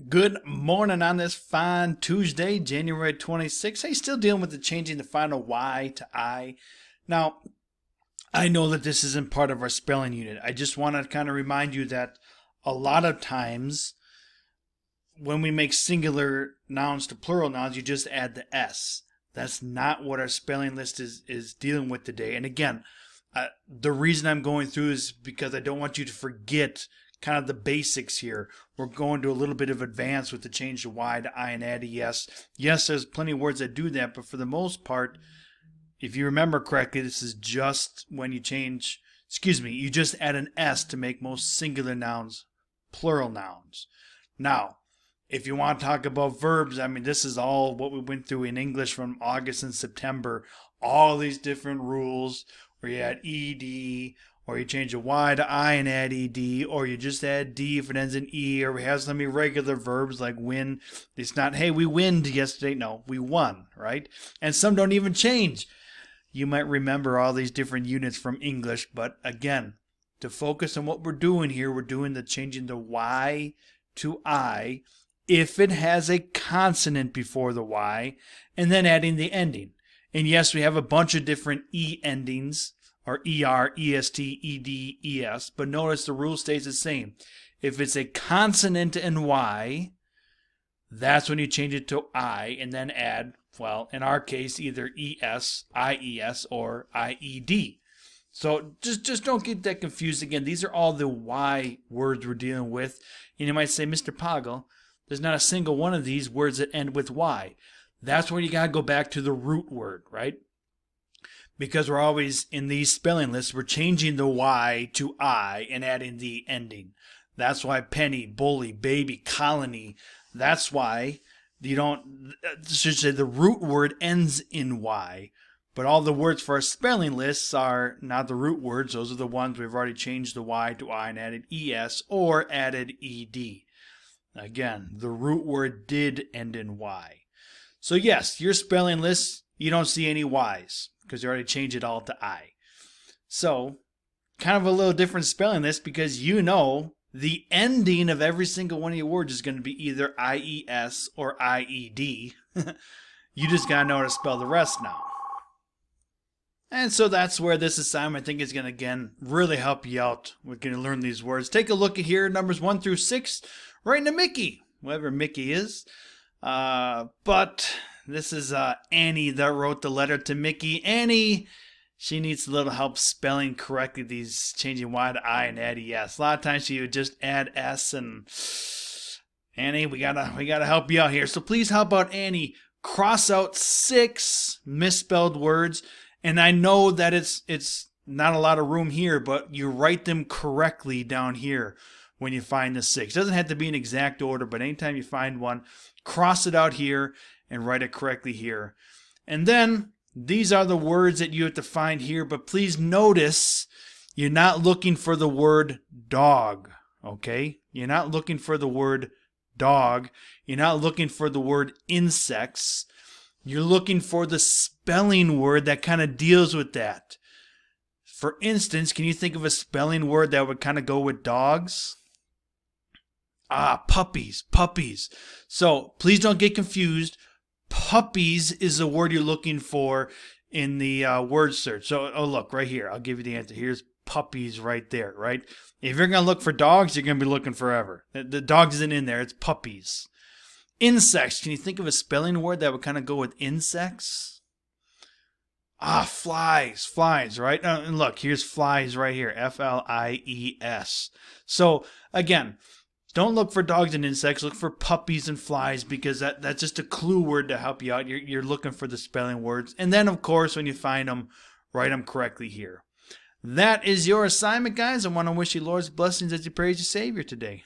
Good morning on this fine Tuesday, January 26th. Hey, still dealing with the changing the final Y to I. Now, I know that this isn't part of our spelling unit. I just want to kind of remind you that a lot of times when we make singular nouns to plural nouns, you just add the S. That's not what our spelling list is dealing with today. And again, the reason I'm going through is because I don't want you to forget kind of the basics here. We're going to a little bit of advance with the change to Y to I and add ES. Yes, there's plenty of words that do that, but for the most part, if you remember correctly, this is just when you change, you just add an S to make most singular nouns plural nouns. Now, if you want to talk about verbs, I mean, this is all what we went through in English from August and September. All these different rules where you add ED, or you change a Y to I and add ED, or you just add D if it ends in E, or we have some irregular verbs like win. It's not, hey, we winned yesterday. No, we won, right? And some don't even change. You might remember all these different units from English, but again, to focus on what we're doing here, we're doing the changing the Y to I if it has a consonant before the Y, and then adding the ending. And yes, we have a bunch of different E endings, or ER, EST, ED, ES, but notice the rule stays the same. If it's a consonant in Y, that's when you change it to I and then add, well, in our case, either ES, IES, or IED. So just don't get that confused. Again, these are all the Y words we're dealing with. And you might say, Mr. Poggle, there's not a single one of these words that end with Y. That's where you got to go back to the root word, right? Because we're always, in these spelling lists, we're changing the Y to I and adding the ending. That's why penny, bully, baby, colony, that's why you don't, should say the root word ends in Y. But all the words for our spelling lists are not the root words. Those are the ones we've already changed the Y to I and added ES or added ED. Again, the root word did end in Y. So yes, your spelling list, you don't see any Y's because you already changed it all to I. So, kind of a little different spelling list because you know the ending of every single one of your words is going to be either IES or IED. You just got to know how to spell the rest now. And so that's where this assignment I think is going to, again, really help you out. We're going to learn these words. Take a look at here, numbers 1 through 6, right into Mickey, whoever Mickey is. But this is Annie that wrote the letter to Mickey. Annie, she needs a little help spelling correctly these changing Y to I and add ES. A lot of times she would just add S, and Annie, we gotta help you out here. So please help out Annie. Cross out 6 misspelled words, and I know that it's not a lot of room here, but you write them correctly down here when you find the 6. It doesn't have to be in exact order, but anytime you find one, cross it out here and write it correctly here. And then these are the words that you have to find here, but please notice you're not looking for the word dog, okay? You're not looking for the word dog. You're not looking for the word insects. You're looking for the spelling word that kind of deals with that. For instance, can you think of a spelling word that would kind of go with dogs? Puppies. So please don't get confused. Puppies is the word you're looking for in the word search. So, look, right here. I'll give you the answer. Here's puppies right there, right? If you're going to look for dogs, you're going to be looking forever. The dogs isn't in there. It's puppies. Insects. Can you think of a spelling word that would kind of go with insects? Flies, right? And look, here's flies right here. Flies. So, again, don't look for dogs and insects. Look for puppies and flies because that's just a clue word to help you out. You're looking for the spelling words. And then, of course, when you find them, write them correctly here. That is your assignment, guys. I want to wish you Lord's blessings as you praise your Savior today.